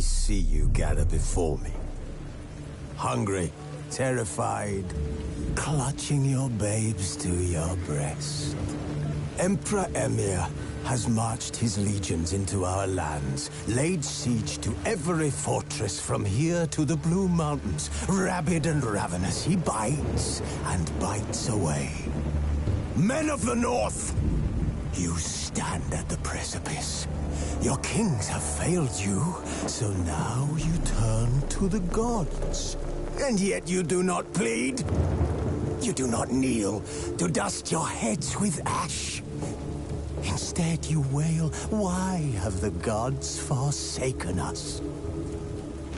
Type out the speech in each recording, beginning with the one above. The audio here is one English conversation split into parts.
I see you gather before me. Hungry, terrified, clutching your babes to your breast. Emperor Emir has marched his legions into our lands, laid siege to every fortress from here to the Blue Mountains. Rabid and ravenous, he bites and bites away. Men of the North, you stand at the precipice. Your kings have failed you, so now you turn to the gods. And yet you do not plead. You do not kneel to dust your heads with ash. Instead you wail, why have the gods forsaken us?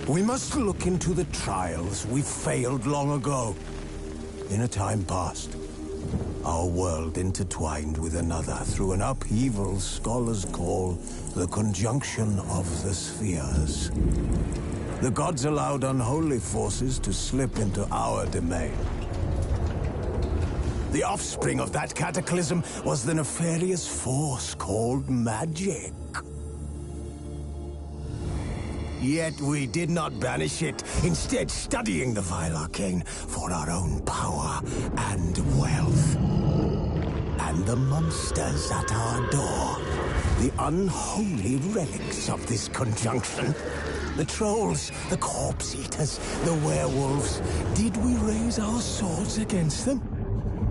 We must look into the trials we failed long ago. In a time past, our world intertwined with another through an upheaval scholars call the conjunction of the spheres. The gods allowed unholy forces to slip into our domain. The offspring of that cataclysm was the nefarious force called magic. Yet we did not banish it, instead studying the vile arcane for our own power and wealth. And the monsters at our door, the unholy relics of this conjunction. The trolls, the corpse-eaters, the werewolves. Did we raise our swords against them?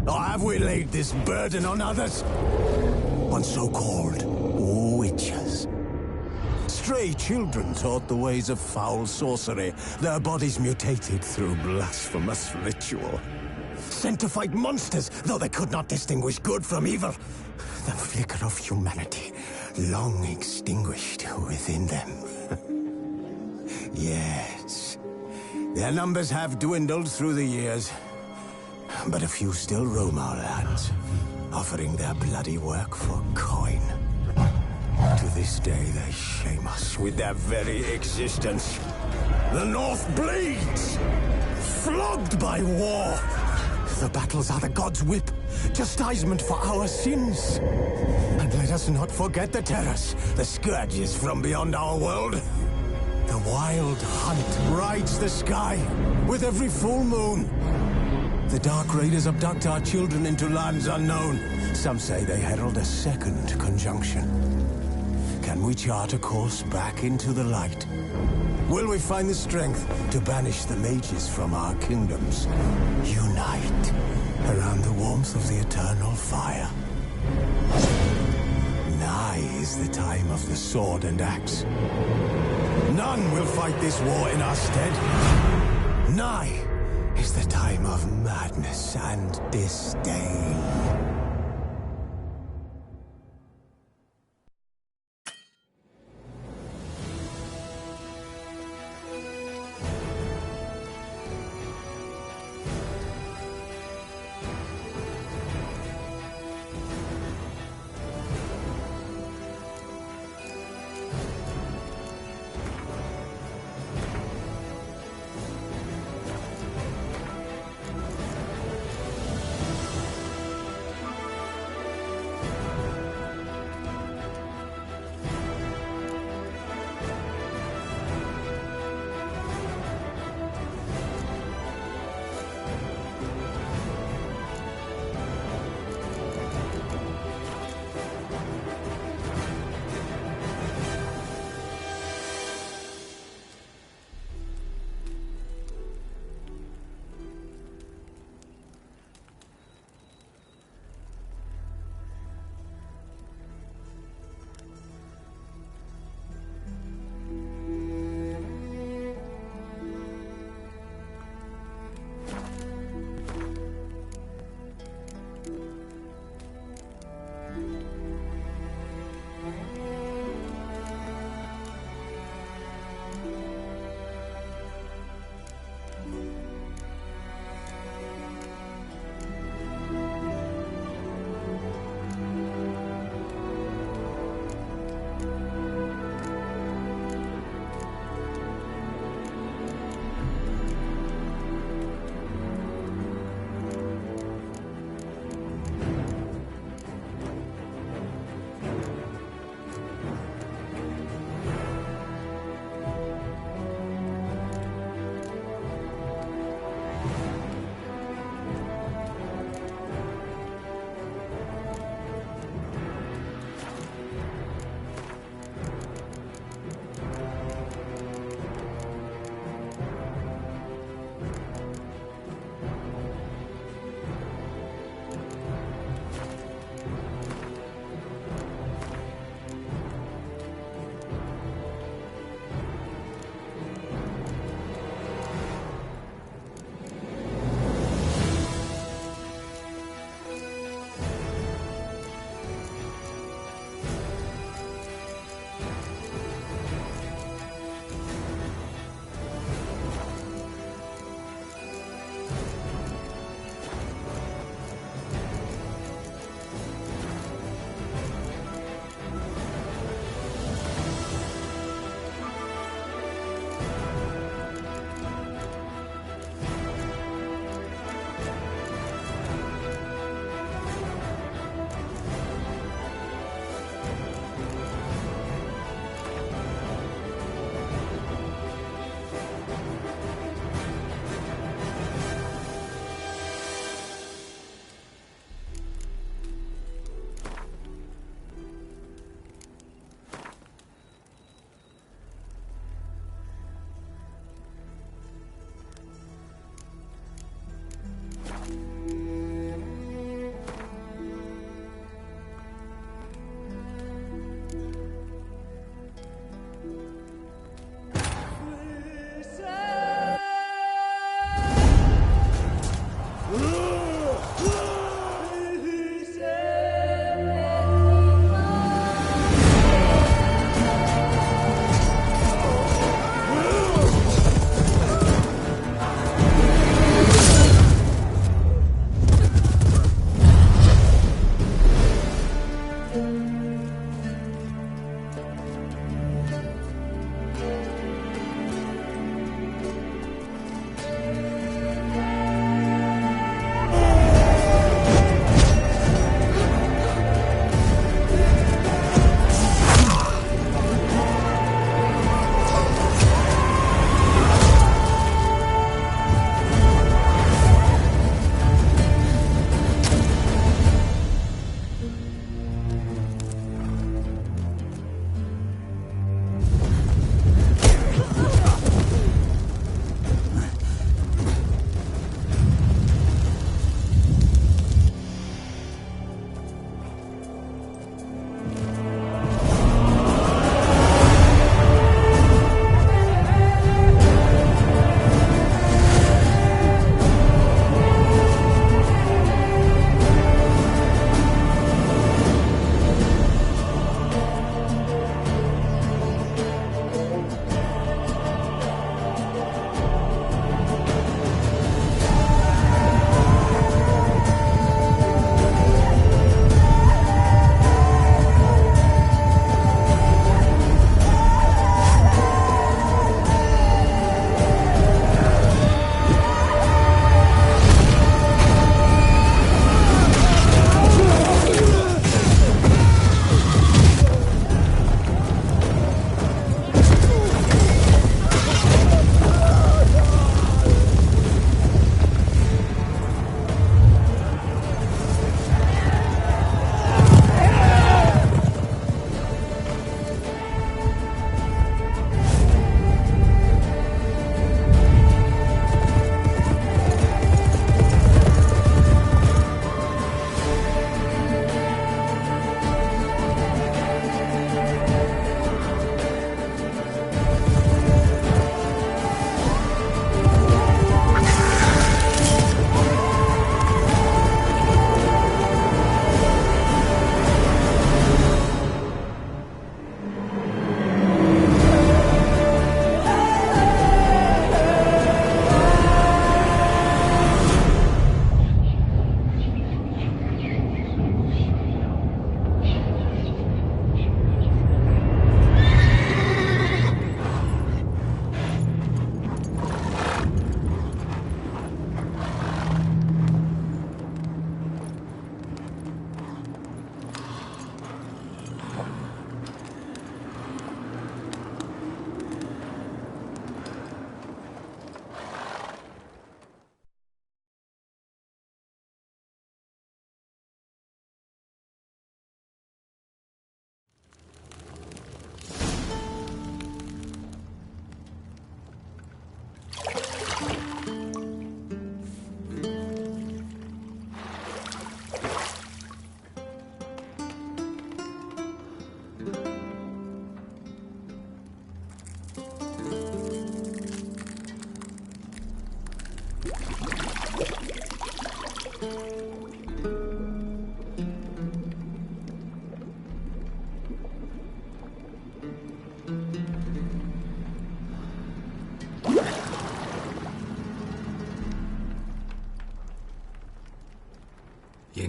Or have we laid this burden on others? On so-called witches. Stray children taught the ways of foul sorcery, their bodies mutated through blasphemous ritual. Sent to fight monsters, though they could not distinguish good from evil. The flicker of humanity, long extinguished within them. Yes, their numbers have dwindled through the years. But a few still roam our lands, offering their bloody work for coin. To this day, they shame us with their very existence. The North bleeds, flogged by war. The battles are the gods' whip, chastisement for our sins. And let us not forget the terrors, the scourges from beyond our world. The wild hunt rides the sky with every full moon. The Dark Raiders abduct our children into lands unknown. Some say they herald a second conjunction. Can we chart a course back into the light? Will we find the strength to banish the mages from our kingdoms? Unite around the warmth of the eternal fire. Nigh is the time of the sword and axe. None will fight this war in our stead. Nigh is the time of madness and disdain.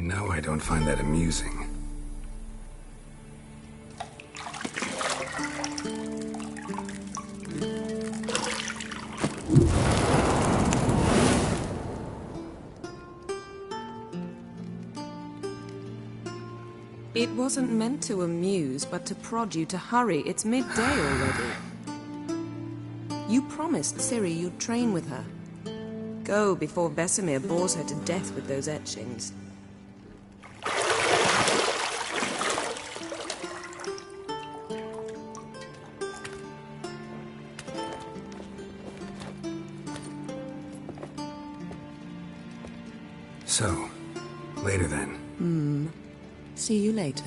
know I don't find that amusing. It wasn't meant to amuse, but to prod you to hurry. It's midday already. You promised Ciri you'd train with her. Go before Vesemir bores her to death with those etchings. So, later then. See you later.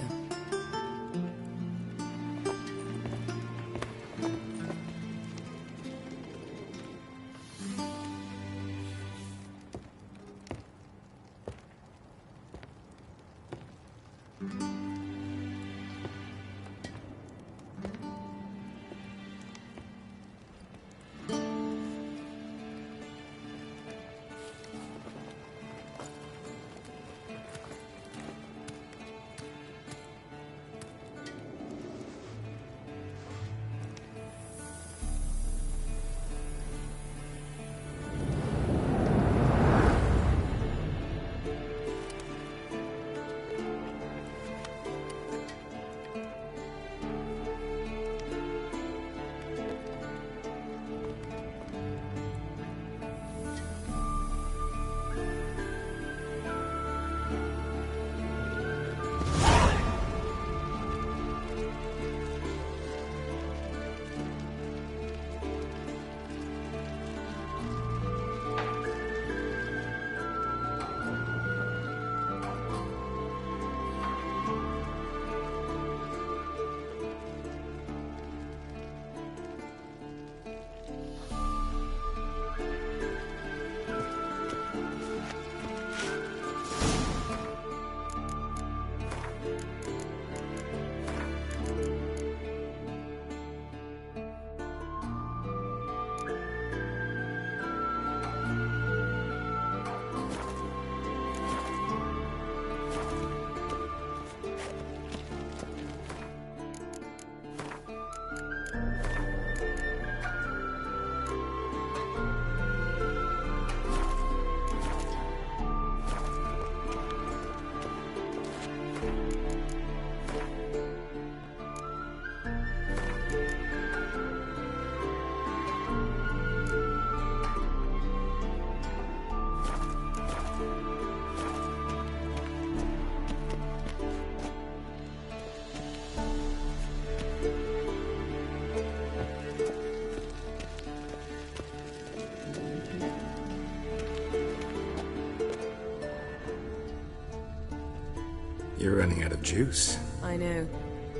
You're running out of juice. I know.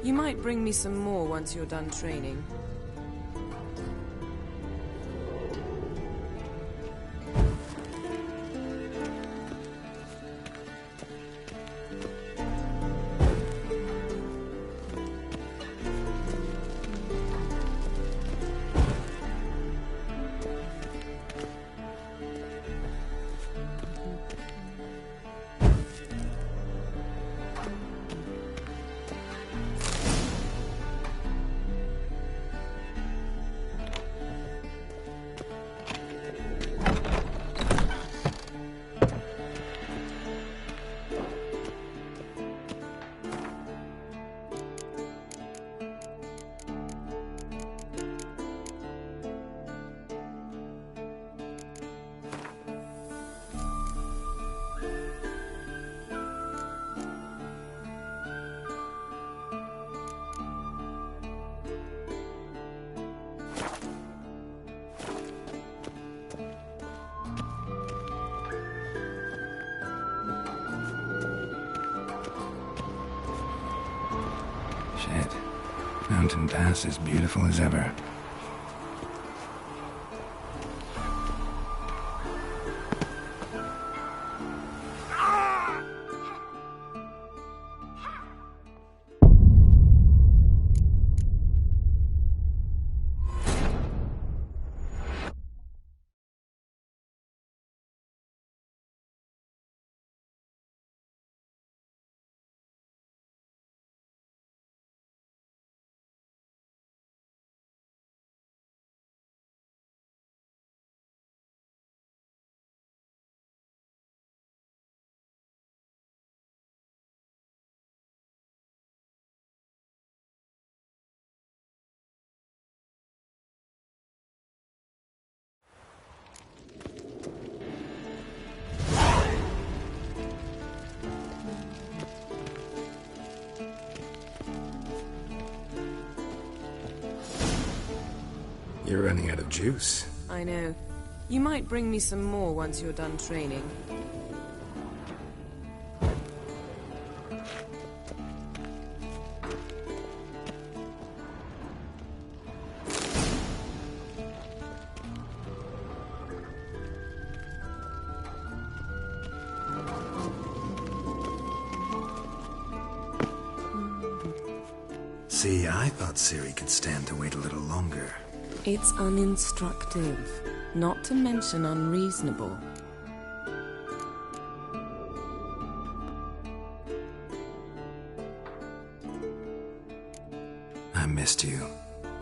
You might bring me some more once you're done training. Shit. Mountain Pass is beautiful as ever. You're running out of juice. I know. You might bring me some more once you're done training. See, I thought Ciri could stand to wait a little longer. It's uninstructive, not to mention unreasonable. I missed you.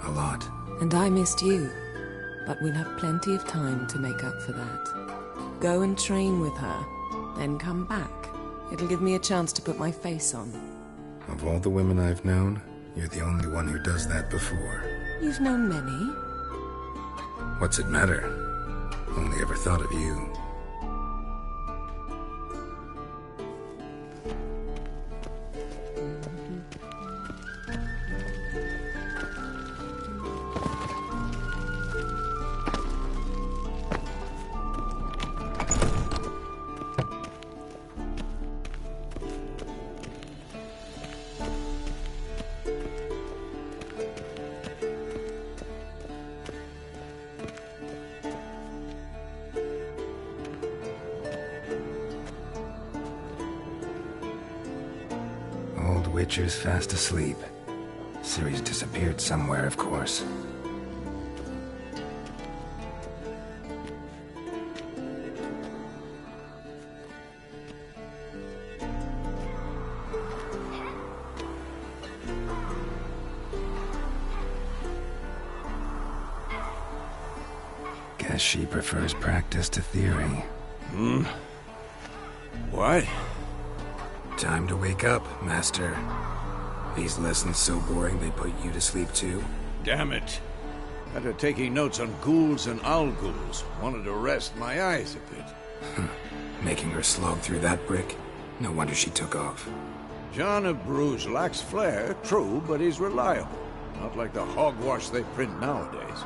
A lot. And I missed you. But we'll have plenty of time to make up for that. Go and train with her, then come back. It'll give me a chance to put my face on. Of all the women I've known, you're the only one who does that before. You've known many. What's it matter? Only ever thought of you. Witcher's fast asleep. Ciri's disappeared somewhere, of course. Guess she prefers practice to theory. What? Time to wake up, Master. These lessons so boring they put you to sleep too? Damn it. After taking notes on ghouls and owl-ghouls, wanted to rest my eyes a bit. Making her slog through that brick? No wonder she took off. John of Bruges lacks flair, true, but he's reliable. Not like the hogwash they print nowadays.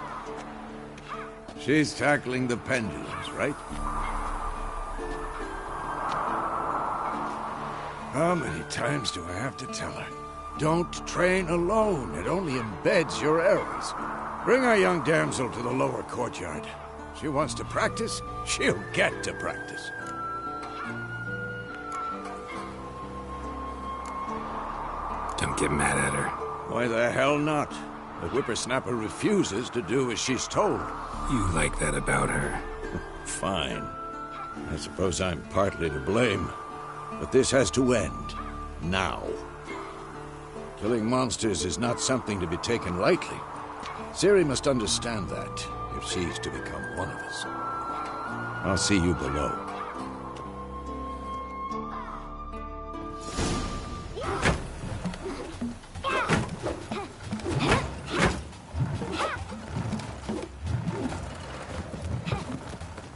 She's tackling the pendulums, right? How many times do I have to tell her? Don't train alone. It only embeds your errors. Bring our young damsel to the lower courtyard. She wants to practice, she'll get to practice. Don't get mad at her. Why the hell not? The whippersnapper refuses to do as she's told. You like that about her. Fine. I suppose I'm partly to blame. But this has to end. Now. Killing monsters is not something to be taken lightly. Ciri must understand that, if she's to become one of us. I'll see you below.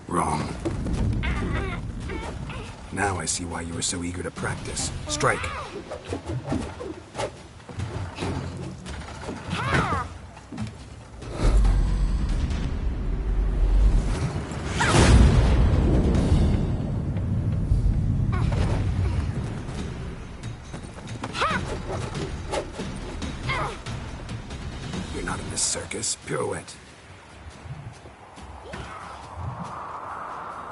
Wrong. Now I see why you were so eager to practice. Strike. You're not in this circus. Pirouette.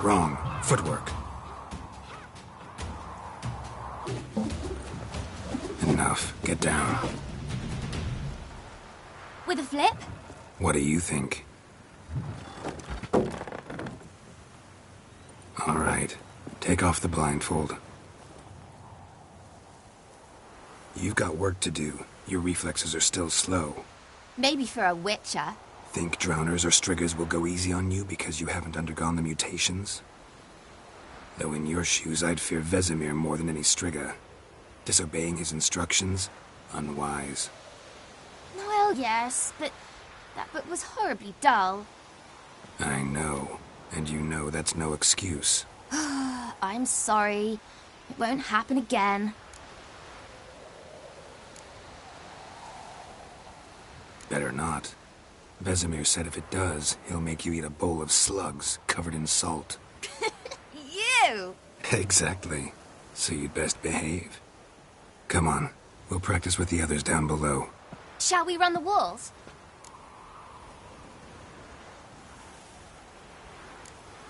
Wrong. Footwork. Enough. Get down. With a flip? What do you think? All right. Take off the blindfold. You've got work to do. Your reflexes are still slow. Maybe for a witcher. Think drowners or striggers will go easy on you because you haven't undergone the mutations? Though in your shoes, I'd fear Vesemir more than any strigger. Disobeying his instructions? Unwise. Well, yes, but that book was horribly dull. I know. And you know that's no excuse. I'm sorry. It won't happen again. Better not. Vesemir said if it does, he'll make you eat a bowl of slugs covered in salt. You! Exactly. So you'd best behave. Come on, we'll practice with the others down below. Shall we run the walls?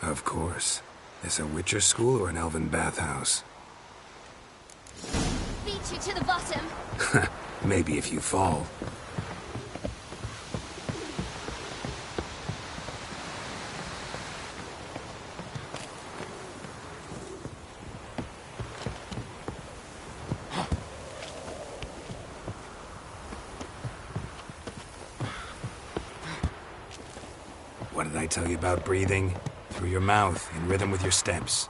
Of course. This a Witcher school or an elven bathhouse? Beat you to the bottom. Maybe if you fall. What did I tell you about breathing? Through your mouth, in rhythm with your steps.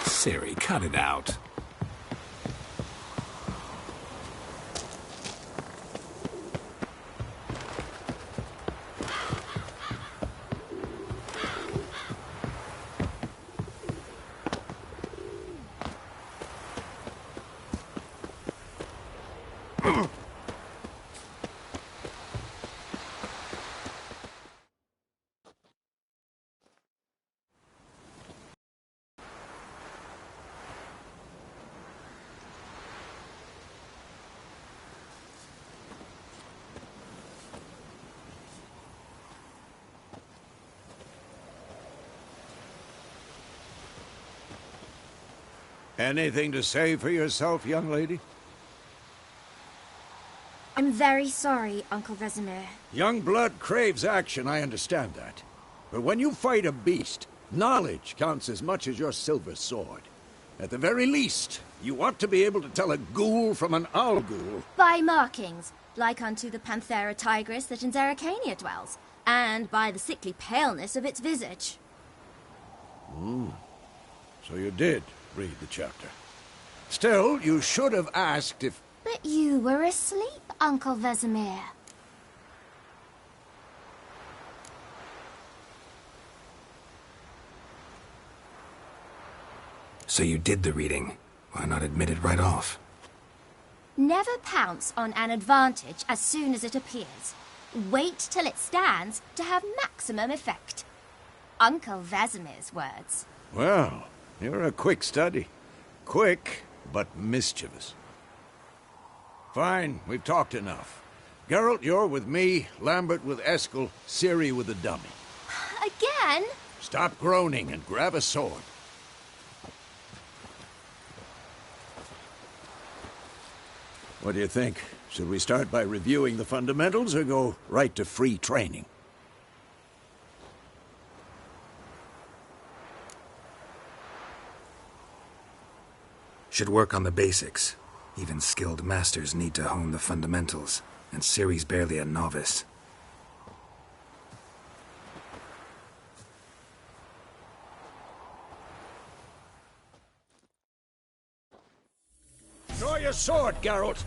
Siri, cut it out. Anything to say for yourself, young lady? I'm very sorry, Uncle Vesemir. Young blood craves action, I understand that. But when you fight a beast, knowledge counts as much as your silver sword. At the very least, you ought to be able to tell a ghoul from an owl ghoul. By markings, like unto the Panthera tigris that in Zeracania dwells, and by the sickly paleness of its visage. So you did read the chapter. Still, you should have asked if... But you were asleep, Uncle Vesemir. So you did the reading. Why not admit it right off? Never pounce on an advantage as soon as it appears. Wait till it stands to have maximum effect. Uncle Vesemir's words. Well, you're a quick study. Quick, but mischievous. Fine, we've talked enough. Geralt, you're with me, Lambert with Eskel, Ciri with the dummy. Again? Stop groaning and grab a sword. What do you think? Should we start by reviewing the fundamentals or go right to free training? Should work on the basics. Even skilled masters need to hone the fundamentals, and Ciri's barely a novice. Draw your sword, Geralt!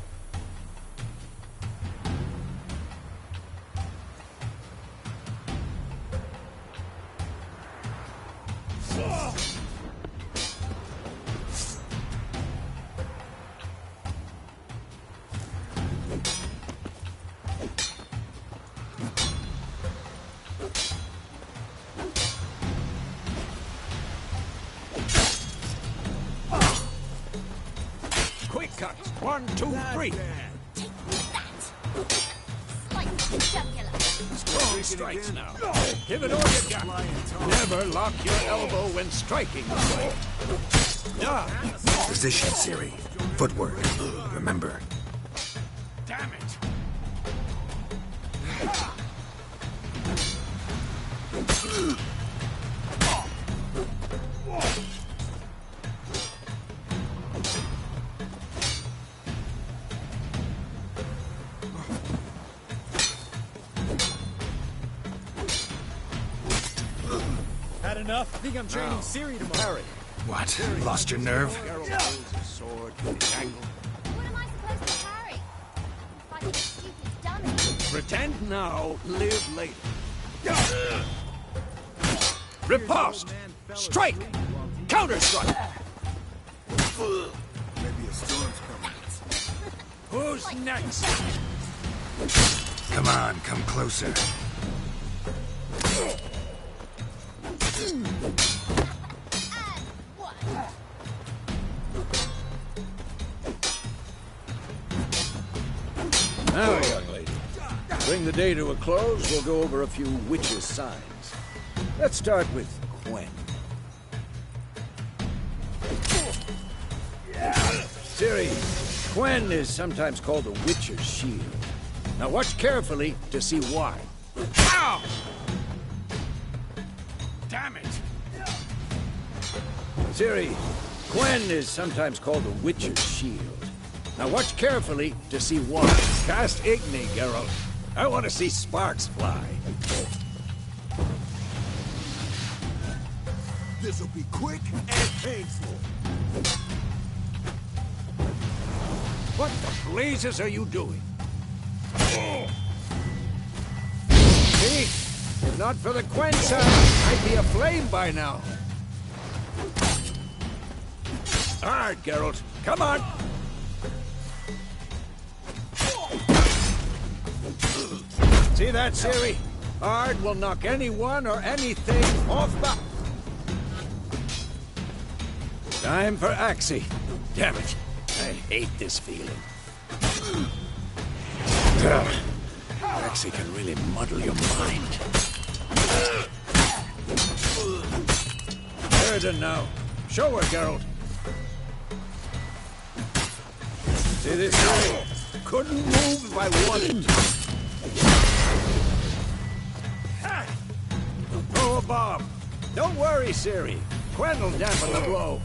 Quick cut! 1, 2, 3! Strong strikes now. Give it all you got. Never lock your elbow when striking the fight. Position, Ciri. Footwork. Remember. Damn it! Had enough? I think I'm training Ciri tomorrow. What? Lost your nerve? Geralt holds his sword with its angle. What am I supposed to carry? Like a stupid dummy. Pretend now, live later. Riposte! Strike! Counter-strike! Maybe a storm's coming. Who's next? Come on, come closer. Now, young lady, bring the day to a close, we'll go over a few witches' signs. Let's start with Gwen. Ciri, Gwen is sometimes called the Witcher's Shield. Now watch carefully to see why. Ow! Damn it! Ciri, Gwen is sometimes called the Witcher's Shield. Now watch carefully to see why. Cast Igni, Geralt. I want to see sparks fly. This'll be quick and painful. What the blazes are you doing? See? If not for the Gwen sign, I'd be aflame by now. All right, Geralt. Come on. See that, Ciri? Ard will knock anyone or anything off the... Time for Axie. Damn it. I hate this feeling. Axie can really muddle your mind. Erden now. Show her, Geralt. See this guy? Couldn't move if I wanted to. Throw a bomb. Don't worry, Ciri. Gwen will dampen the blow.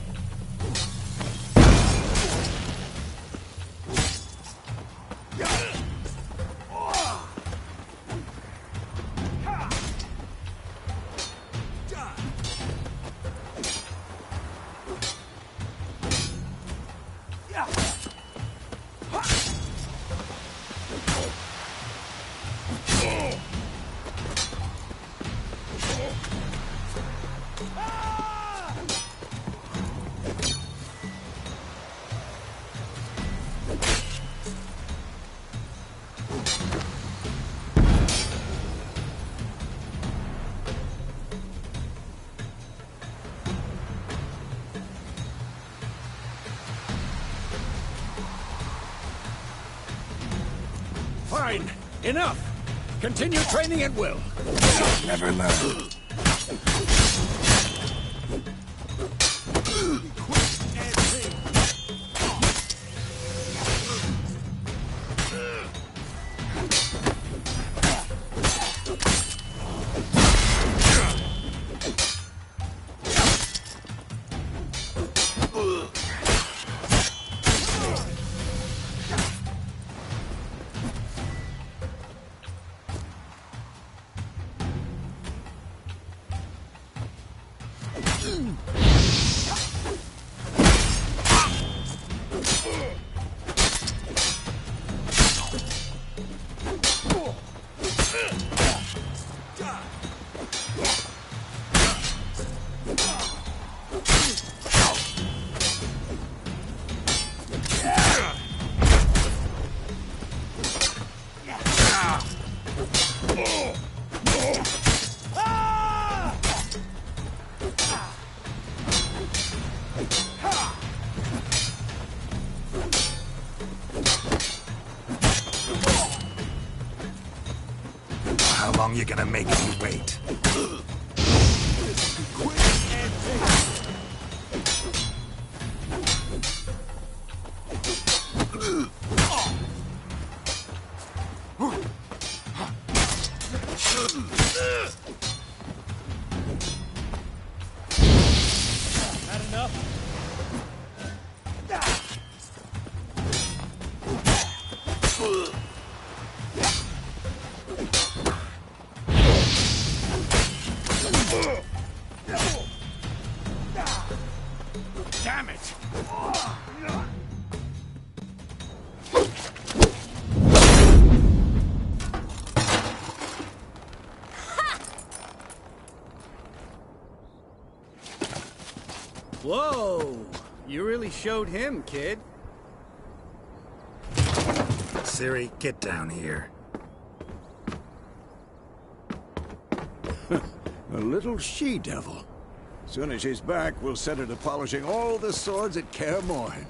Fine. Enough. Continue training at will. Never learn. How long you gonna make me wait? Had enough? Damn it! Whoa! You really showed him, kid. Ciri, get down here. A little she-devil. Soon as she's back, we'll set her to polishing all the swords at Kaer Morhen.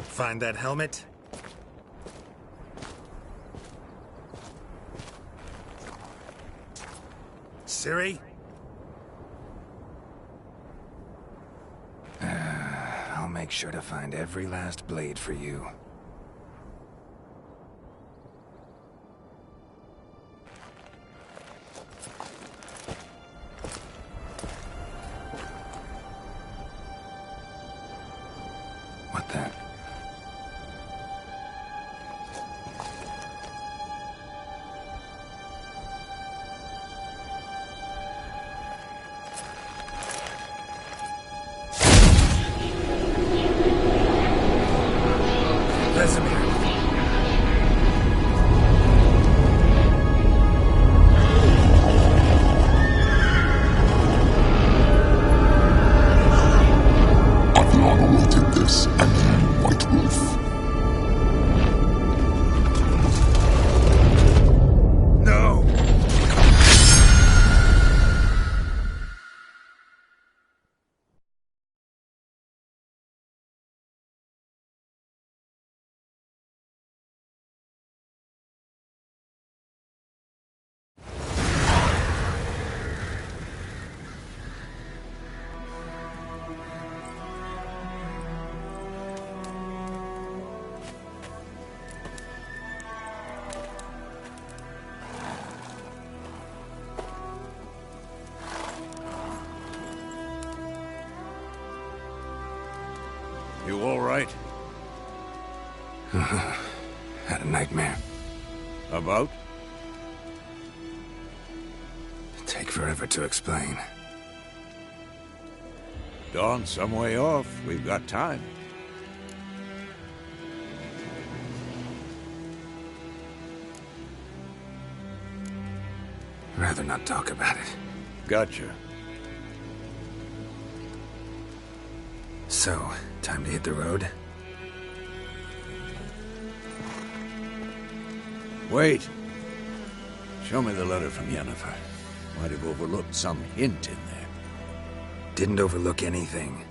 Find that helmet? Ciri? I'll make sure to find every last blade for you. What the? Vesemir. Adriana wanted this, and you, White Wolf. No! You all right? Had a nightmare. About? Take forever to explain. Dawn's some way off. We've got time. Rather not talk about it. Gotcha. So, time to hit the road? Wait. Show me the letter from Yennefer. Might have overlooked some hint in there. Didn't overlook anything.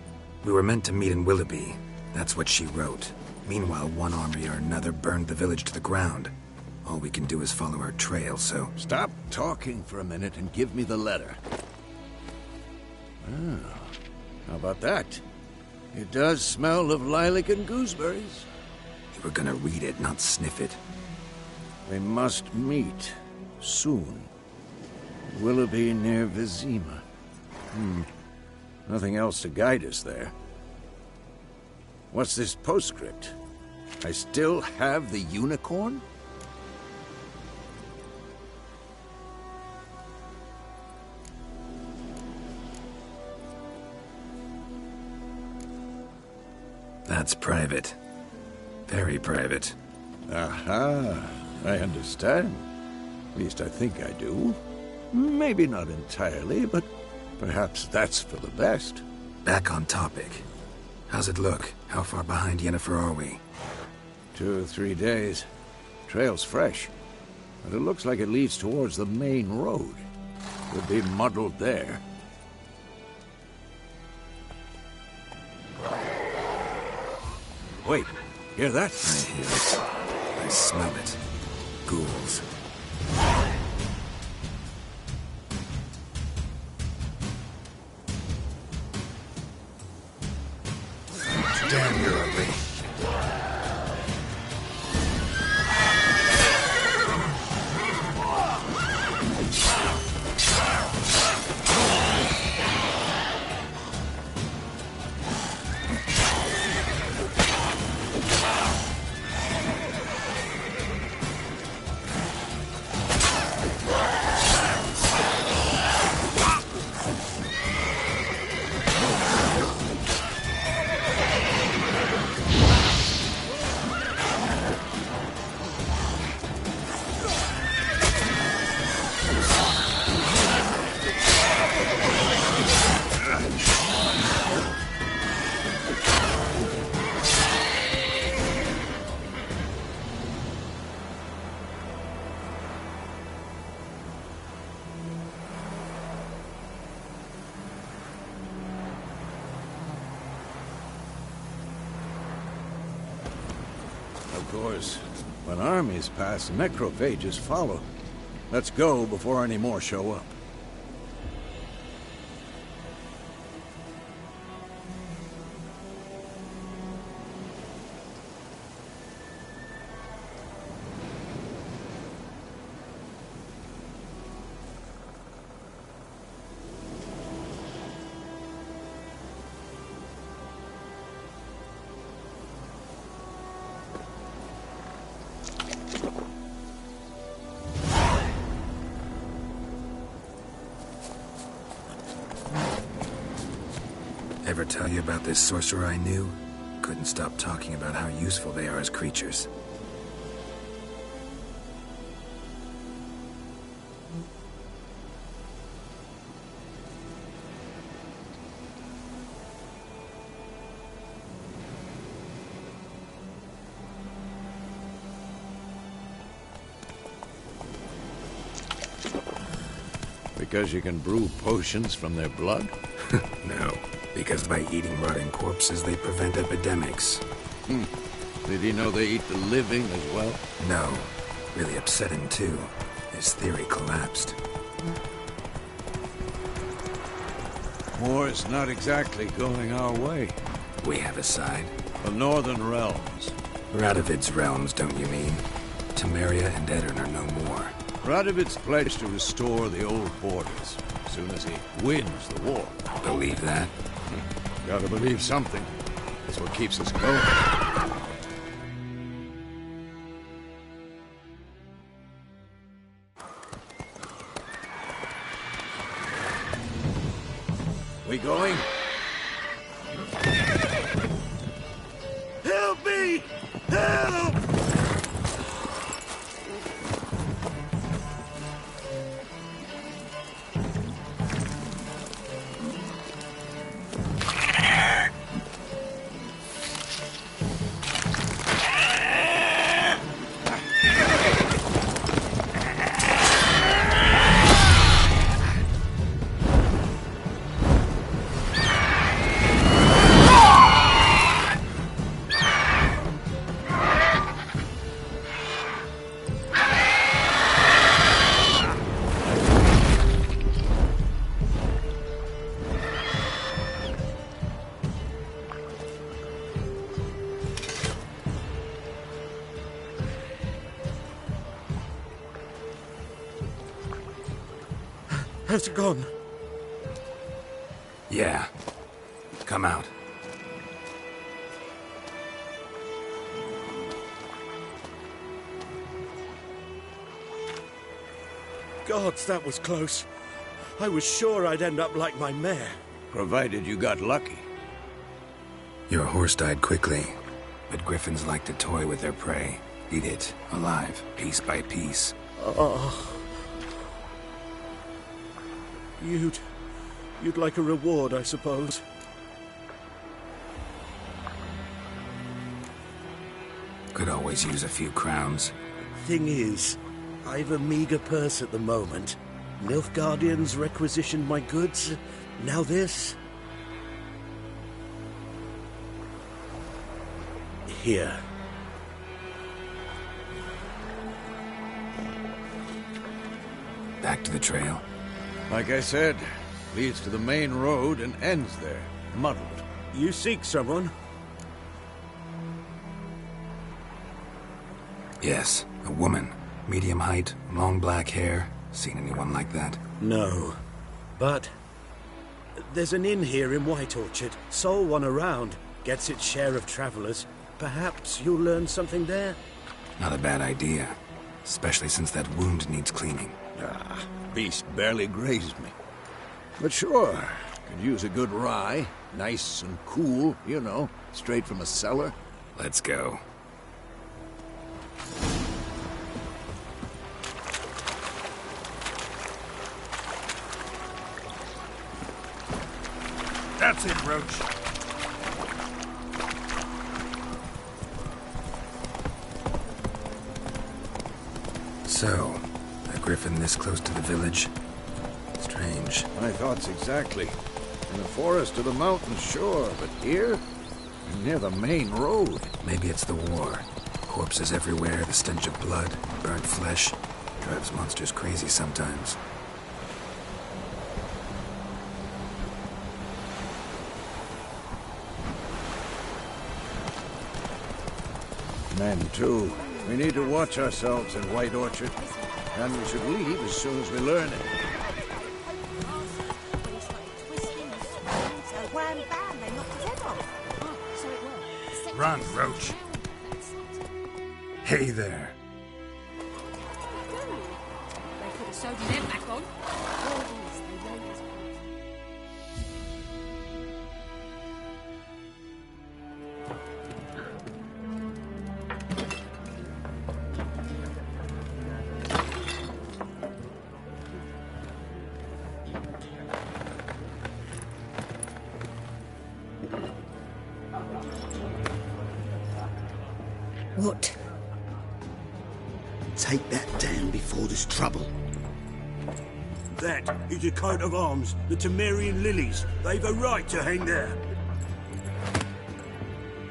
We were meant to meet in Willoughby. That's what she wrote. Meanwhile, one army or another burned the village to the ground. All we can do is follow her trail, so... Stop talking for a minute and give me the letter. Oh, how about that? It does smell of lilac and gooseberries. You were gonna read it, not sniff it. They must meet soon. Willoughby near Vizima. Nothing else to guide us there. What's this postscript? I still have the unicorn? That's private. Very private. Aha, I understand. At least I think I do. Maybe not entirely, but perhaps that's for the best. Back on topic. How's it look? How far behind Yennefer are we? 2 or 3 days. Trail's fresh, but it looks like it leads towards the main road. Could be muddled there. Wait, hear that? I hear it. I smell it. Ghouls. Damn, you're ugly. Of course, when armies pass, necrophages follow. Let's go before any more show up. Ever tell you about this sorcerer I knew? Couldn't stop talking about how useful they are as creatures. Because you can brew potions from their blood? No, because by eating rotting corpses, they prevent epidemics. Did he know they eat the living as well? No, really upset him too. His theory collapsed. War's not exactly going our way. We have a side. The Northern Realms. Radovid's realms, don't you mean? Temeria and Edirn are no more. Radovid's pledged to restore the old borders as soon as he wins the war. Believe that? Gotta believe something. That's what keeps us going. We going? Help me! Help! Has it gone? Yeah. Come out. Gods, that was close. I was sure I'd end up like my mare. Provided you got lucky. Your horse died quickly, but griffins like to toy with their prey. Eat it, alive, piece by piece. You'd like a reward, I suppose. Could always use a few crowns. Thing is, I've a meager purse at the moment. Nilfgaardians requisitioned my goods. Now this. Here. Back to the trail. Like I said, leads to the main road and ends there, muddled. You seek someone? Yes, a woman. Medium height, long black hair. Seen anyone like that? No. But there's an inn here in White Orchard. Sole one around. Gets its share of travelers. Perhaps you'll learn something there? Not a bad idea. Especially since that wound needs cleaning. Beast barely grazed me. But sure, could use a good rye. Nice and cool, you know, straight from a cellar. Let's go. That's it, Roach. So, a griffin this close to the village? Strange. My thoughts exactly. In the forest or the mountains, sure, but here? Near the main road. Maybe it's the war. Corpses everywhere, the stench of blood, burnt flesh. Drives monsters crazy sometimes. Men, too. We need to watch ourselves in White Orchard. And we should leave as soon as we learn it. Run, Roach. Hey there. They could have sewed them back on. What? Take that down before there's trouble. That is a coat of arms, the Temerian lilies. They've a right to hang there.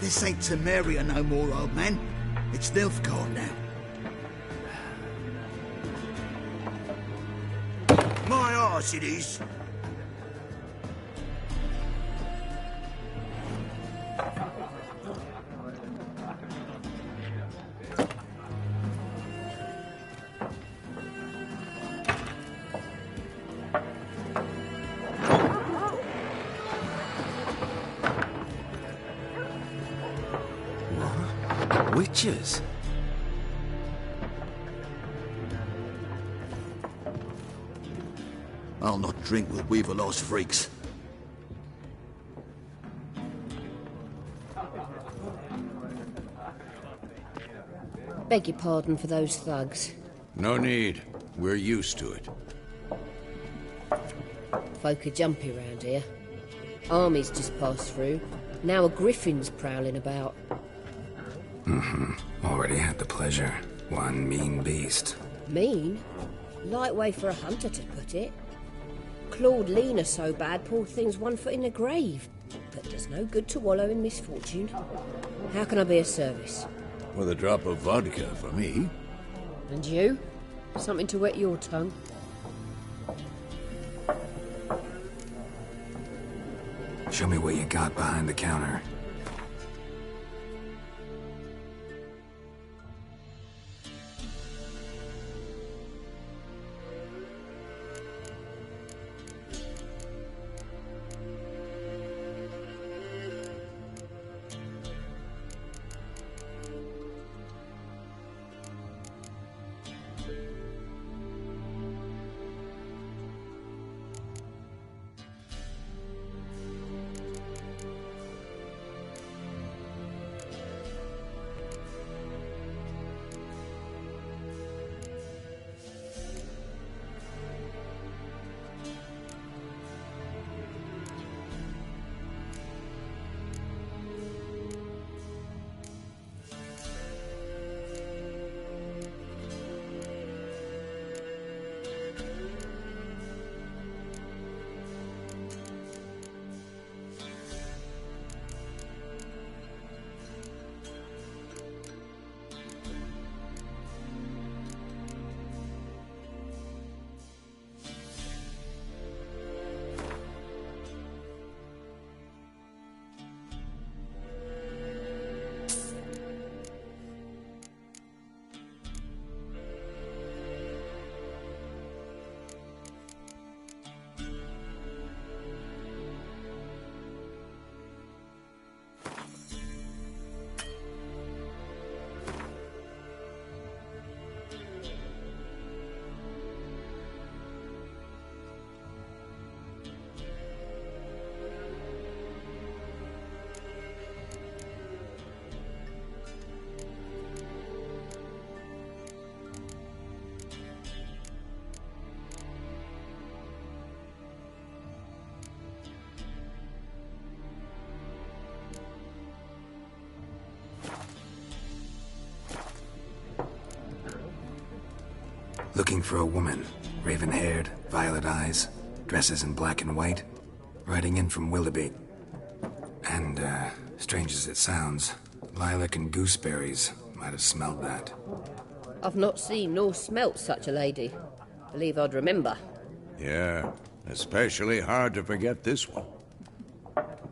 This ain't Temeria no more, old man. It's Nilfgaard now. My arse it is. Witches? I'll not drink with Weaverlaw's freaks. Beg your pardon for those thugs. No need. We're used to it. Folk are jumpy round here. Armies just passed through. Now a griffin's prowling about. Already had the pleasure. One mean beast. Mean? Light way for a hunter to put it. Clawed Lena so bad, poor thing's 1 foot in the grave. But there's no good to wallow in misfortune. How can I be of service? With a drop of vodka for me. And you? Something to wet your tongue? Show me what you got behind the counter. Looking for a woman. Raven-haired, violet eyes, dresses in black and white. Riding in from Willoughby. And, strange as it sounds, lilac and gooseberries, Might have smelled that. I've not seen nor smelt such a lady. Believe I'd remember. Yeah, especially hard to forget this one.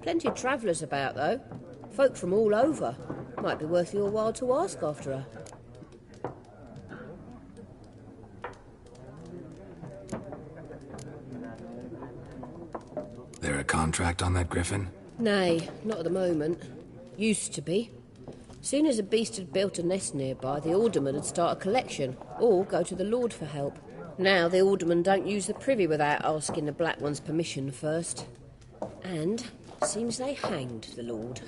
Plenty of travellers about, though. Folk from all over. Might be worth your while to ask after her. There a contract on that griffin? Nay, not at the moment. Used to be. Soon as a beast had built a nest nearby, the alderman would start a collection, or go to the Lord for help. Now the alderman don't use the privy without asking the Black One's permission first. And seems they hanged the Lord.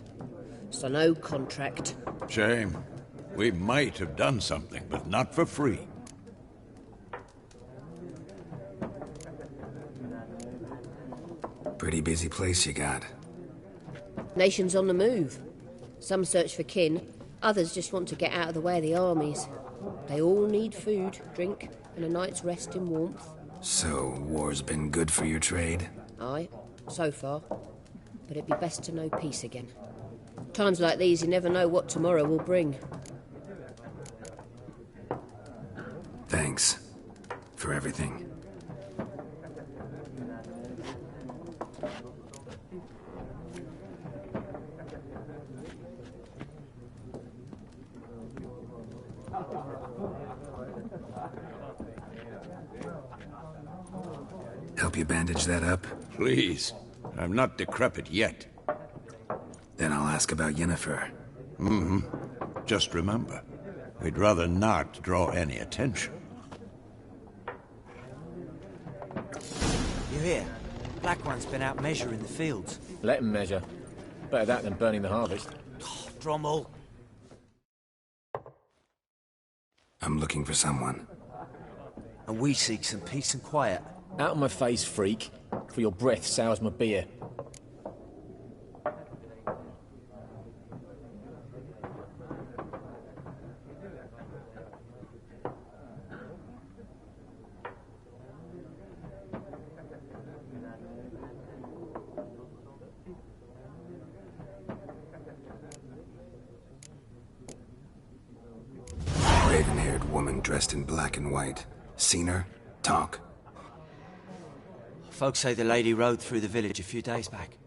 So no contract. Shame. We might have done something, but not for free. Pretty busy place you got. Nations on the move. Some search for kin, others just want to get out of the way of the armies. They all need food, drink, and a night's rest in warmth. So, war's been good for your trade? Aye, so far. But it'd be best to know peace again. Times like these, you never know what tomorrow will bring. Thanks. For everything. Help you bandage that up? Please. I'm not decrepit yet. Then I'll ask about Yennefer. Mm-hmm. Just remember, we'd rather not draw any attention. You hear? Black One's been out measuring the fields. Let him measure. Better that than burning the harvest. Oh, Drommel. I'm looking for someone. And we seek some peace and quiet. Out of my face, freak. For your breath sours my beer. Raven-haired woman dressed in black and white. Seen her? Talk. Folks say the lady rode through the village a few days back.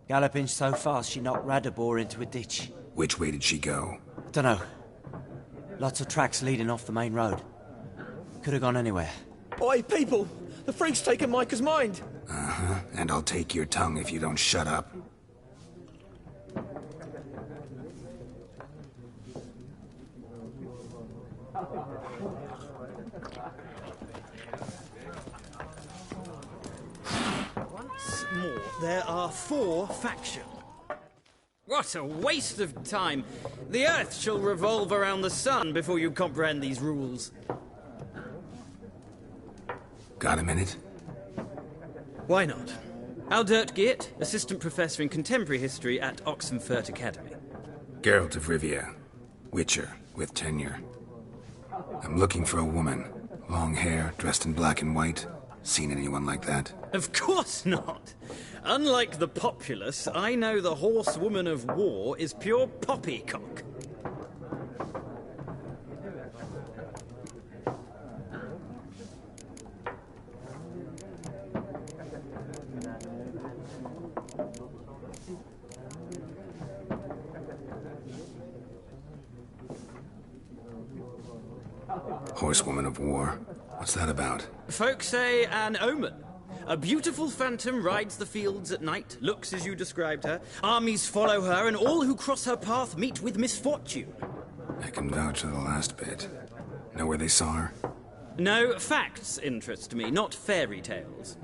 Galloping so fast she knocked Radabor into a ditch. Which way did she go? Dunno. Lots of tracks leading off the main road. Could have gone anywhere. Oi, people! The freak's taken Micah's mind! Uh-huh. And I'll take your tongue if you don't shut up. More. There are 4 factions. What a waste of time! The Earth shall revolve around the sun before you comprehend these rules. Got a minute? Why not? Aldert Geert, Assistant Professor in Contemporary History at Oxenfurt Academy. Geralt of Rivia. Witcher, with tenure. I'm looking for a woman. Long hair, dressed in black and white. Seen anyone like that? Of course not! Unlike the populace, I know the horsewoman of war is pure poppycock. Horsewoman of war. What's that about? Folk say an omen. A beautiful phantom rides the fields at night, looks as you described her. Armies follow her, and all who cross her path meet with misfortune. I can vouch for the last bit. Know where they saw her? No, facts interest me, not fairy tales.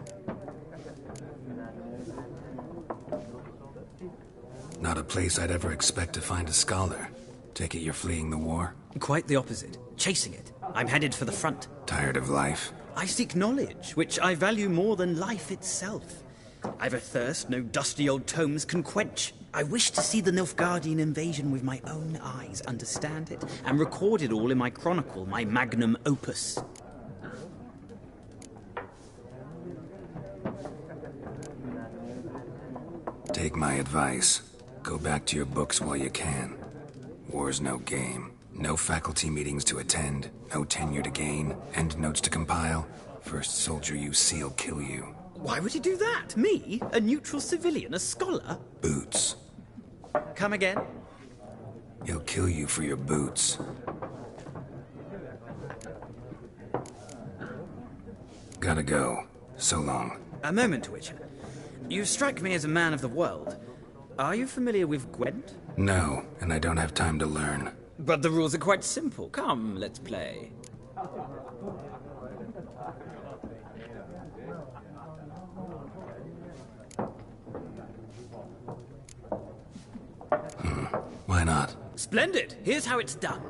Not a place I'd ever expect to find a scholar. Take it you're fleeing the war? Quite the opposite. Chasing it. I'm headed for the front. Tired of life? I seek knowledge, which I value more than life itself. I've a thirst no dusty old tomes can quench. I wish to see the Nilfgaardian invasion with my own eyes, understand it, and record it all in my chronicle, my magnum opus. Take my advice. Go back to your books while you can. War's no game. No faculty meetings to attend, no tenure to gain, and notes to compile. First soldier you see will kill you. Why would he do that? Me? A neutral civilian? A scholar? Boots. Come again? He'll kill you for your boots. Gotta go. So long. A moment, Witcher. You strike me as a man of the world. Are you familiar with Gwent? No, and I don't have time to learn. But the rules are quite simple. Come, let's play. Why not? Splendid! Here's how it's done.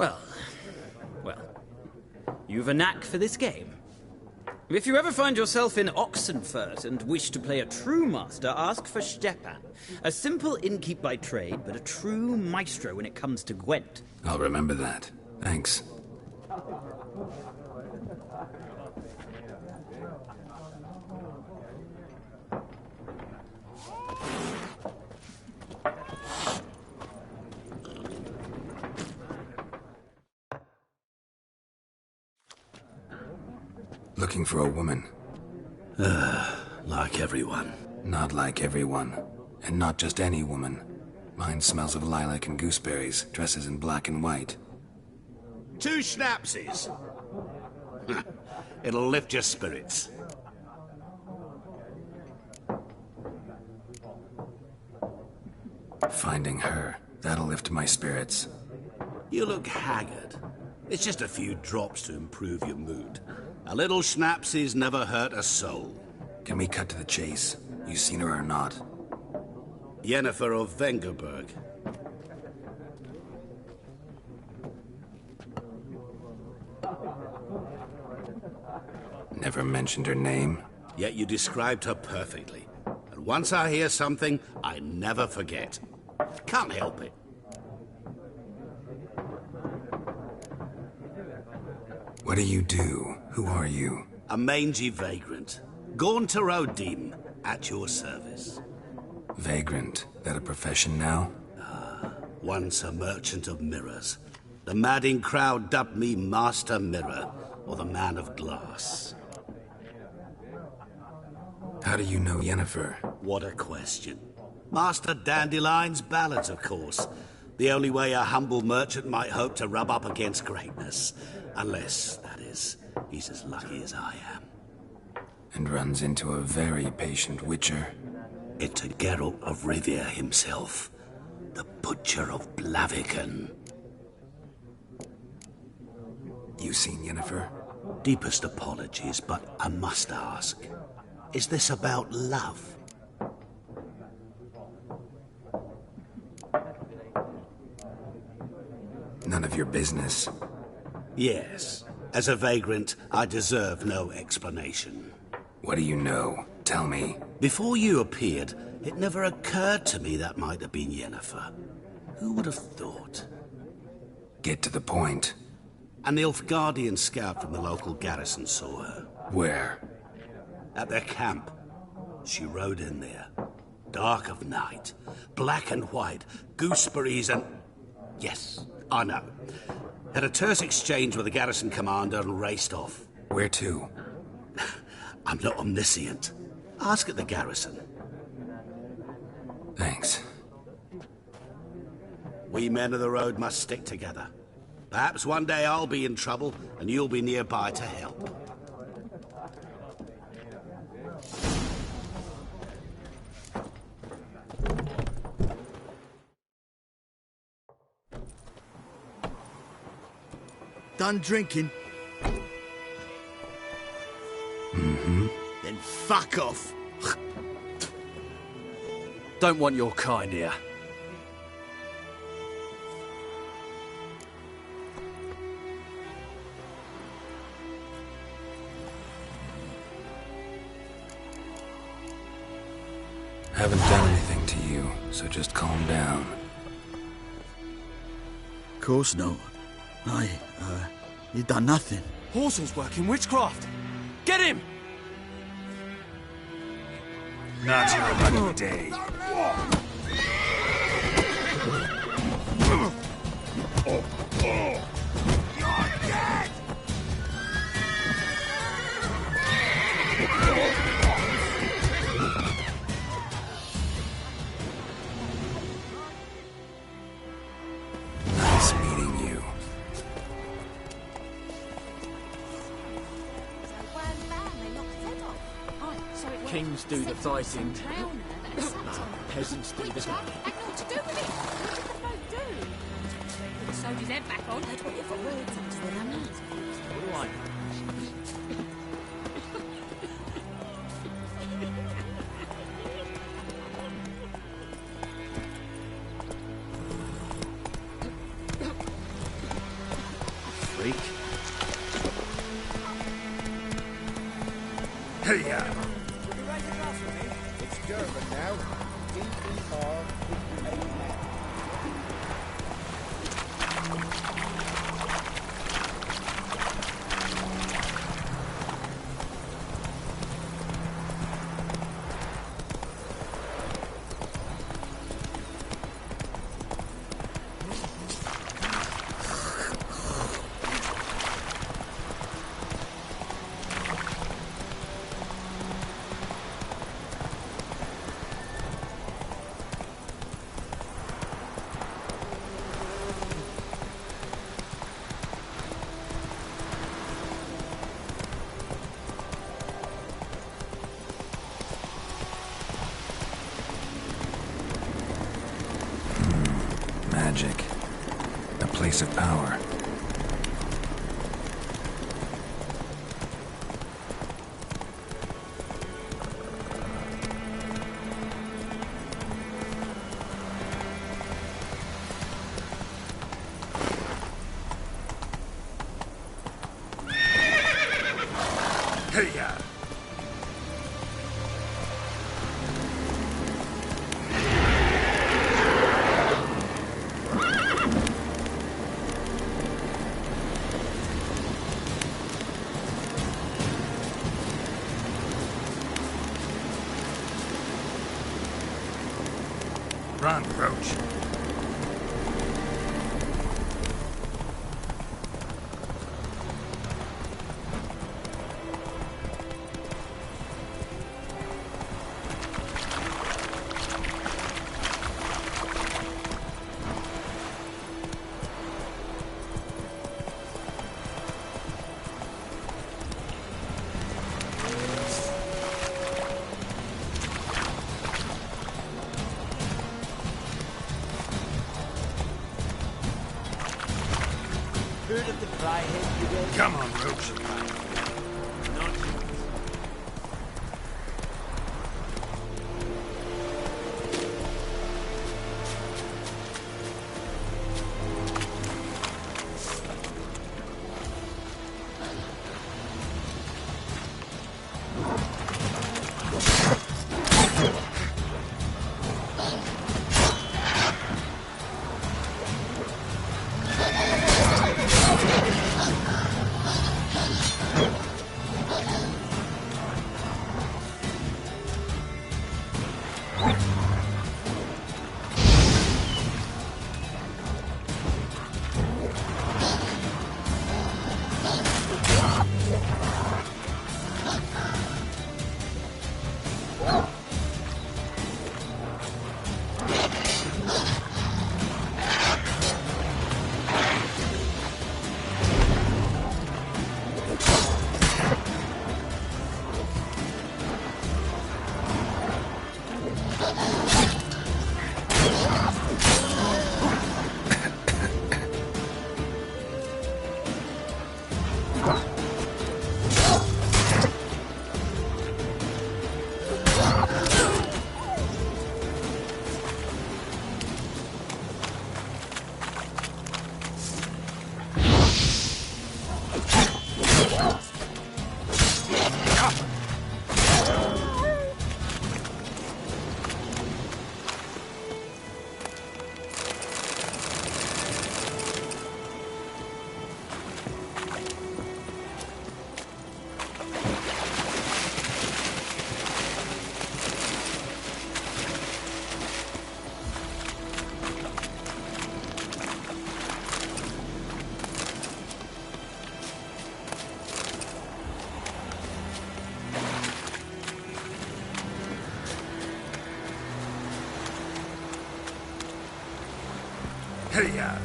Well, you've a knack for this game. If you ever find yourself in Oxenfurt and wish to play a true master, ask for Stepan. A simple innkeep by trade, but a true maestro when it comes to Gwent. I'll remember that. Thanks. Looking for a woman. Like everyone. Not like everyone. And not just any woman. Mine smells of lilac and gooseberries, dresses in black and white. 2 schnapsies. It'll lift your spirits. Finding her, that'll lift my spirits. You look haggard. It's just a few drops to improve your mood. A little schnapsies never hurt a soul. Can we cut to the chase? You seen her or not? Yennefer of Vengerberg. Never mentioned her name. Yet you described her perfectly. And once I hear something, I never forget. Can't help it. What do you do? Who are you? A mangy vagrant. Gone to Rodim, at your service. Vagrant. That a profession now? Once a merchant of mirrors. The madding crowd dubbed me Master Mirror, or the Man of Glass. How do you know Yennefer? What a question. Master Dandelion's ballads, of course. The only way a humble merchant might hope to rub up against greatness. Unless, that is, he's as lucky as I am. And runs into a very patient witcher. Into Geralt of Rivia himself. The Butcher of Blaviken. You seen Yennefer? Deepest apologies, but I must ask. Is this about love? None of your business. Yes. As a vagrant, I deserve no explanation. What do you know? Tell me. Before you appeared, it never occurred to me that might have been Yennefer. Who would have thought? Get to the point. An Nilfgaardian scout from the local garrison saw her. Where? At their camp. She rode in there. Dark of night. Black and white. Gooseberries and... Yes, I know. Had a terse exchange with the garrison commander and raced off. Where to? I'm not omniscient. Ask at the garrison. Thanks. We men of the road must stick together. Perhaps one day I'll be in trouble and you'll be nearby to help. Done drinking? Mm-hmm. Then fuck off. Don't want your kind here. Haven't done anything to you, so just calm down. Of course not. You done nothing. Horson's working witchcraft. Get him! Not your lucky day. You're dead! Nice meeting you. Kings do the fighting. Peasants do the What to do with it? What did the folk do? Put the soldier's head back on. That's what you've got words into the numbers. All right. freak. Hey-ya! It's German now. DER 58 now. Magic. A place of power. Hey-ya! Run, Roach. Heard of the Flyhead Brigade? Come on, Roach. Hey-ya!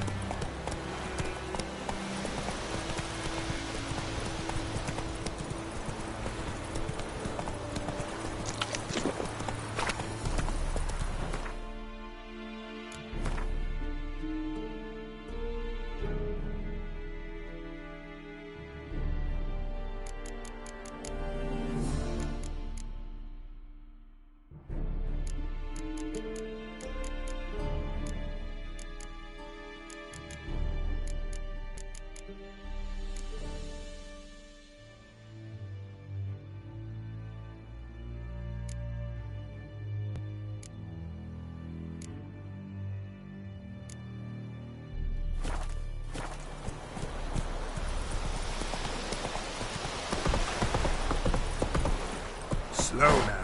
Slow now.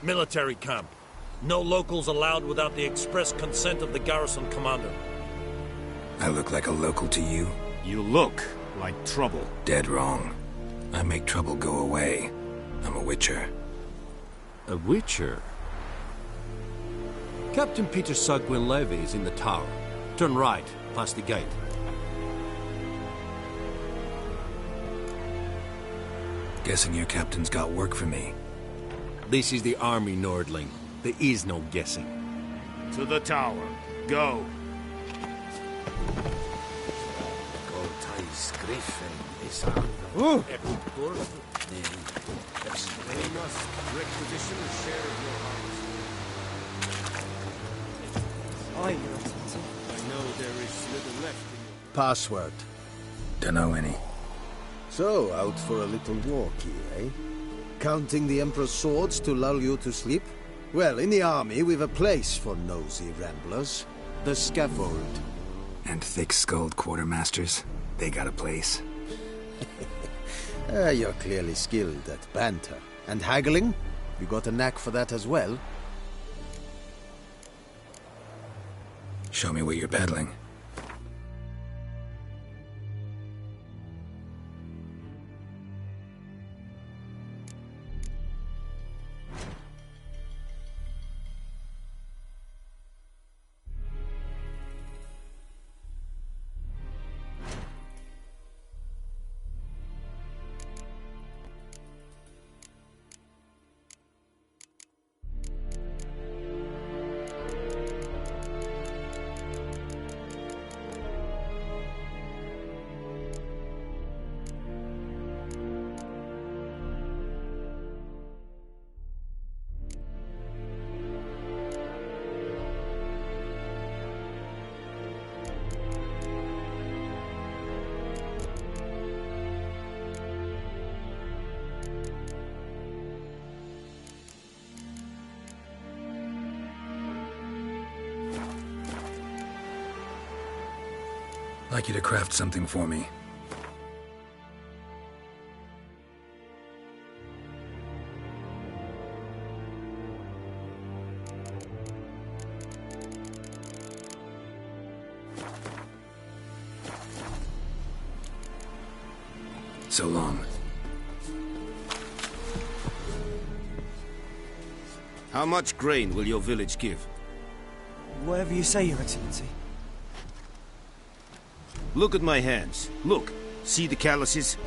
Military camp. No locals allowed without the express consent of the garrison commander. I look like a local to you? You look like trouble. Dead wrong. I make trouble go away. I'm a witcher. A witcher? Captain Peter Sugwin Levy is in the tower. Turn right, past the gate. Guessing your captain's got work for me. This is the army, Nordling. There is no guessing. To the tower. Go. Password. Dunno any. So, out for a little walkie, eh? Counting the Emperor's swords to lull you to sleep? Well, in the army, we've a place for nosy ramblers. The scaffold. And thick-skulled quartermasters? They got a place. You're clearly skilled at banter. And haggling? You got a knack for that as well? Show me what you're peddling. I'd like you to craft something for me. So long. How much grain will your village give? Whatever you say, Your Excellency. Look at my hands. Look. See the calluses?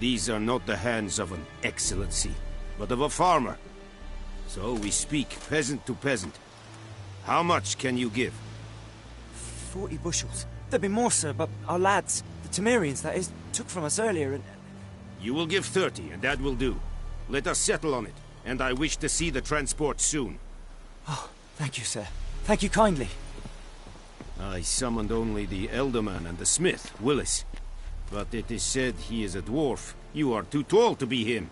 These are not the hands of an excellency, but of a farmer. So we speak peasant to peasant. How much can you give? 40 bushels. There'd be more, sir, but our lads, the Temerians, that is, took from us earlier and... You will give 30, and that will do. Let us settle on it, and I wish to see the transport soon. Oh, thank you, sir. Thank you kindly. I summoned only the Elderman and the smith, Willis. But it is said he is a dwarf. You are too tall to be him.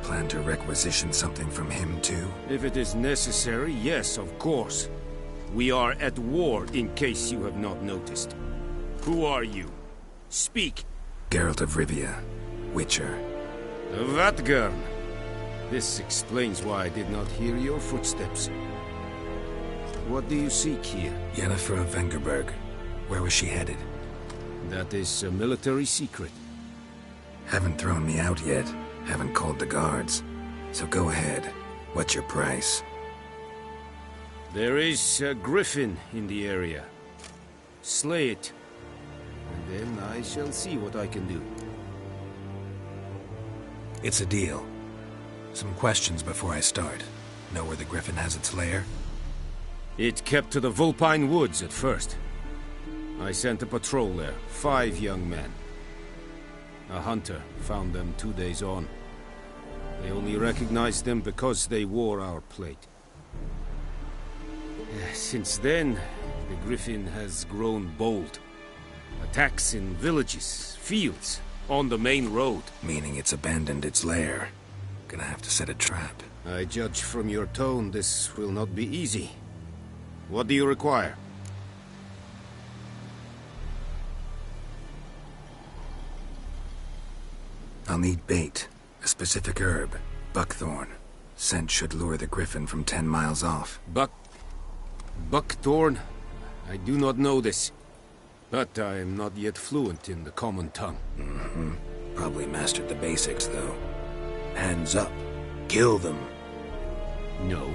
Plan to requisition something from him, too? If it is necessary, yes, of course. We are at war, in case you have not noticed. Who are you? Speak. Geralt of Rivia, Witcher. The Vatgern. This explains why I did not hear your footsteps. What do you seek here? Yennefer of Vengerberg. Where was she headed? That is a military secret. Haven't thrown me out yet. Haven't called the guards. So go ahead. What's your price? There is a griffin in the area. Slay it. And then I shall see what I can do. It's a deal. Some questions before I start. Know where the griffin has its lair? It kept to the Vulpine Woods at first. I sent a patrol there, 5 young men. A hunter found them 2 days on. They only recognized them because they wore our plate. Since then, the griffin has grown bold. Attacks in villages, fields, on the main road. Meaning it's abandoned its lair. Gonna have to set a trap. I judge from your tone this will not be easy. What do you require? I'll need bait. A specific herb. Buckthorn. Scent should lure the griffin from 10 miles off. Buckthorn? I do not know this. But I am not yet fluent in the common tongue. Probably mastered the basics, though. Hands up. Kill them. No.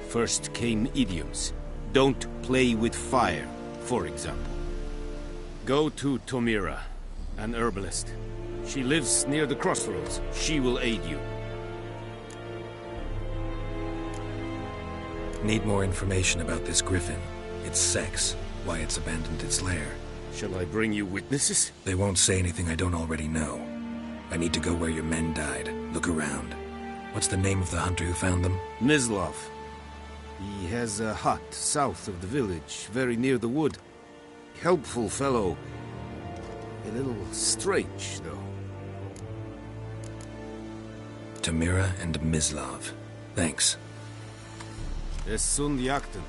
First came idioms. Don't play with fire, for example. Go to Tomira, an herbalist. She lives near the crossroads. She will aid you. Need more information about this griffin. Its sex, why it's abandoned its lair. Shall I bring you witnesses? They won't say anything I don't already know. I need to go where your men died. Look around. What's the name of the hunter who found them? Mislav. He has a hut south of the village, very near the wood. Helpful fellow. A little strange, though. Tamira and Mislav. Thanks. Es sunt jakten.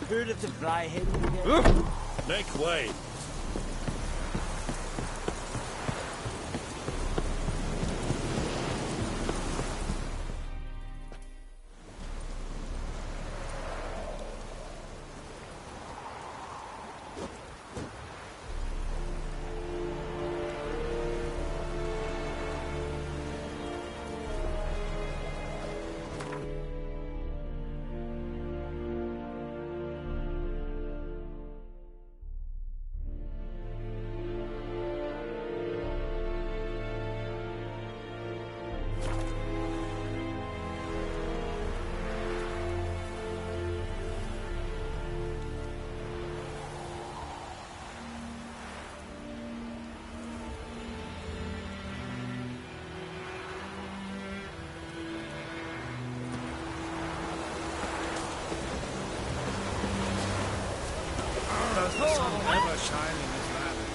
Heard of the fly heading again? Make way. Never shine in his ladder.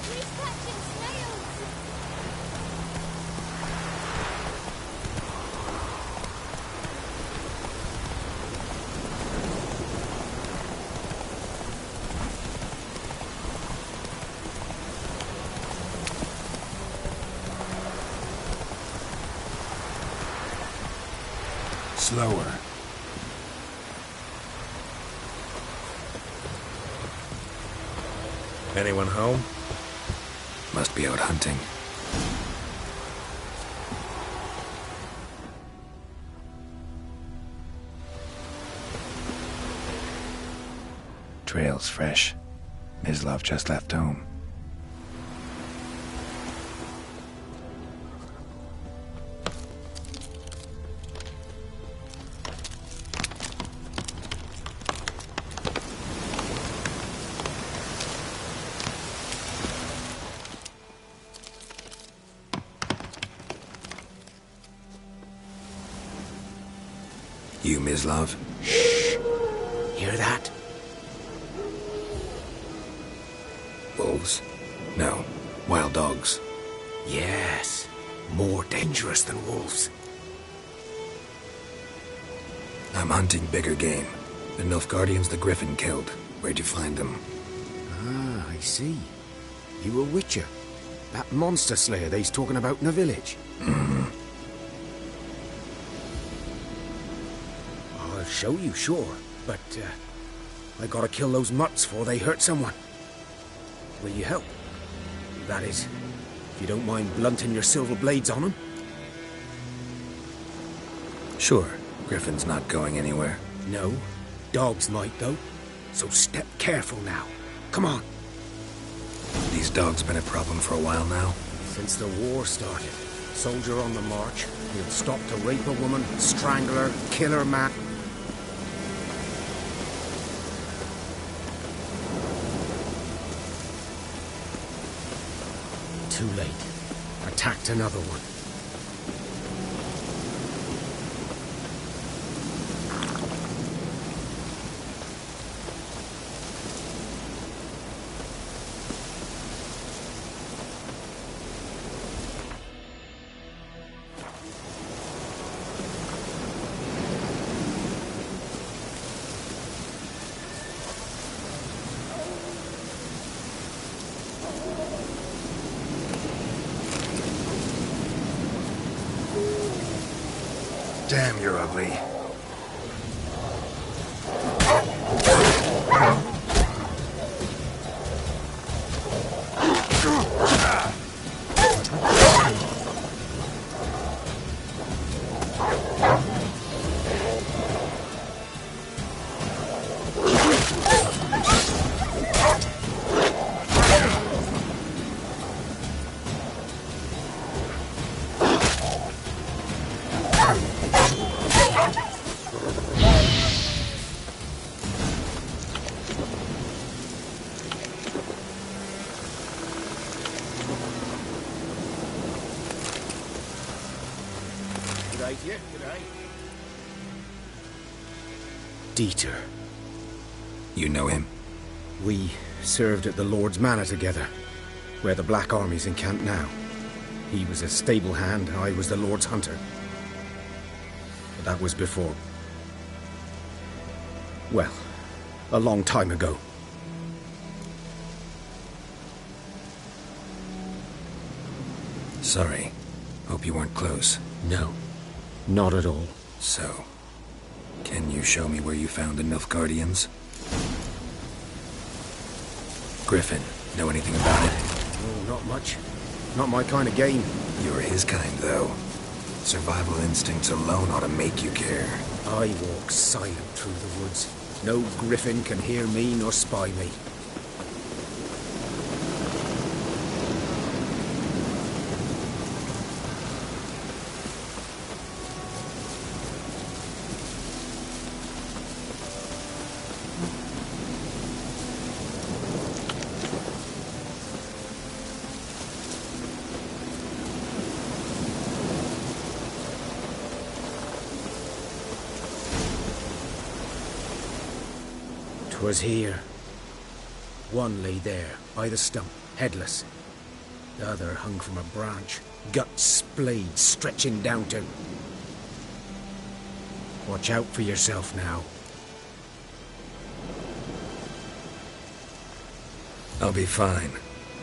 He's catching snails! Slower. Anyone home? Must be out hunting. Trail's fresh. Mislav just left home. You, Mislav? Shh! Hear that? Wolves? No. Wild dogs. Yes. More dangerous than wolves. I'm hunting bigger game. The Nilfgaardians the Griffin killed. Where'd you find them? Ah, I see. You a witcher. That monster slayer they's talking about in the village. Show you, sure. But, I gotta kill those mutts before they hurt someone. Will you help? That is, if you don't mind blunting your silver blades on them. Sure. Griffin's not going anywhere. No. Dogs might, though. So step careful now. Come on. These dogs been a problem for a while now? Since the war started. Soldier on the march. He'll stop to rape a woman, strangle her, kill her man. Too late. Attacked another one. Damn, you're ugly. Dieter. You know him? We served at the Lord's Manor together, where the Black Army's encamped now. He was a stable hand, I was the Lord's hunter. But that was before... well, a long time ago. Sorry. Hope you weren't close. No, not at all. So, can you show me where you found the Nilfgaardians? Griffin, know anything about it? Oh, not much. Not my kind of game. You're his kind, though. Survival instincts alone ought to make you care. I walk silent through the woods. No griffin can hear me nor spy me. Was here. One lay there, by the stump, headless. The other hung from a branch, guts splayed, stretching down to... Watch out for yourself now. I'll be fine.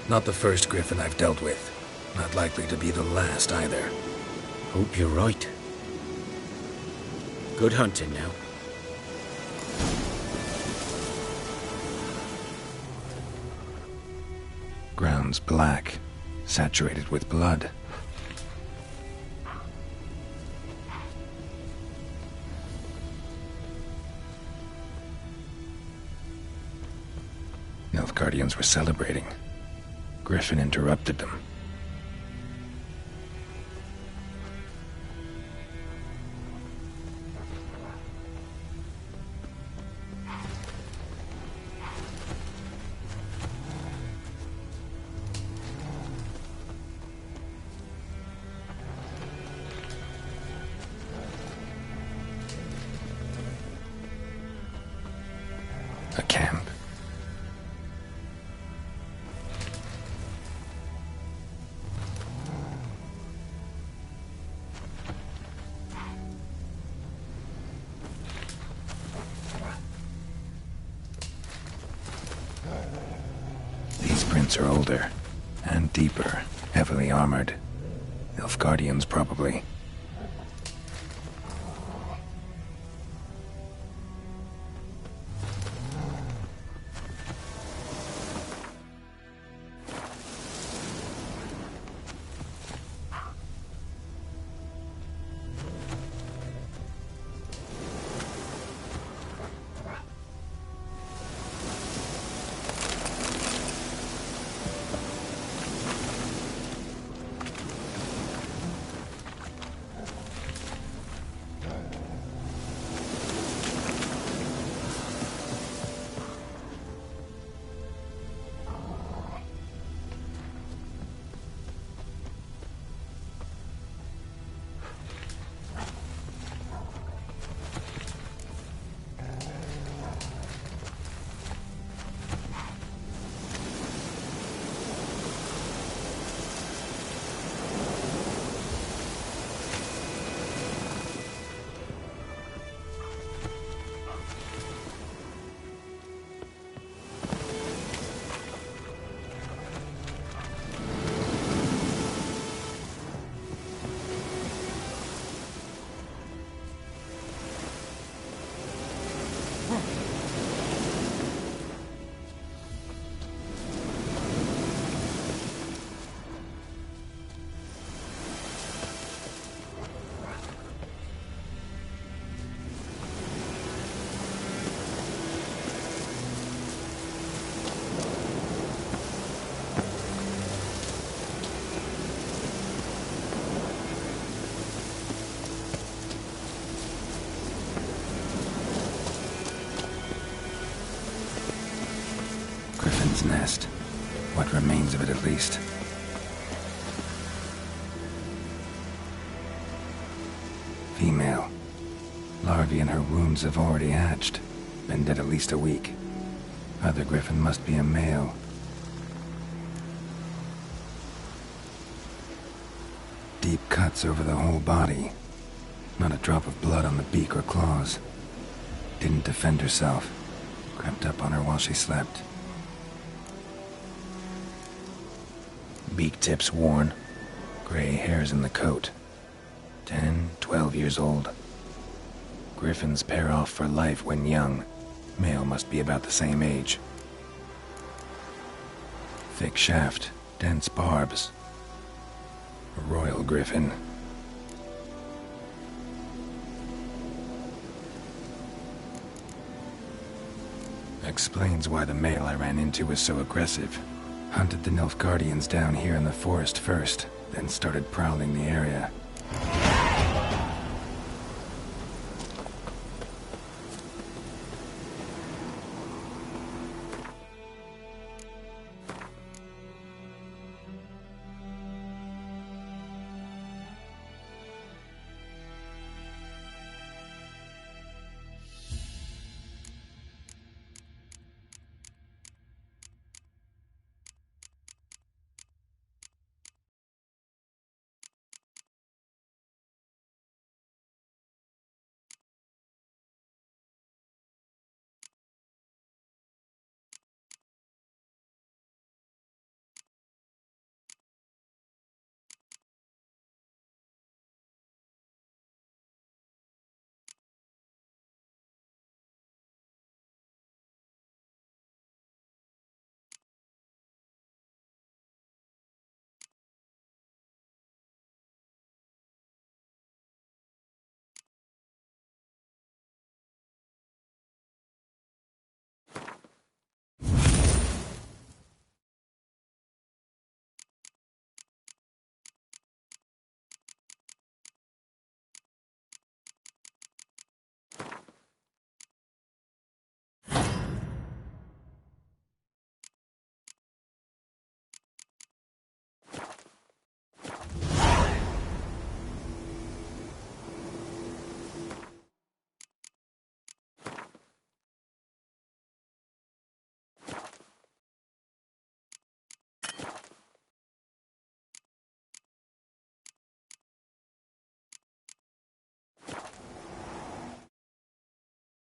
Not the first griffin I've dealt with. Not likely to be the last, either. Hope you're right. Good hunting now. Ground's black, saturated with blood. Nilfgaardians were celebrating. Griffin interrupted them. A camp. These prints are older and deeper, heavily armored. Nilfgaardians, probably. bird's nest. What remains of it, at least. Female. Larvae in her wounds have already hatched. Been dead at least a week. Other griffin must be a male. Deep cuts over the whole body. Not a drop of blood on the beak or claws. Didn't defend herself. Crept up on her while she slept. Beak tips worn. Gray hairs in the coat. 10, 12 years old. Griffins pair off for life when young. Male must be about the same age. Thick shaft, dense barbs. A royal griffin. Explains why the male I ran into was so aggressive. Hunted the Nilfgaardians down here in the forest first, then started prowling the area.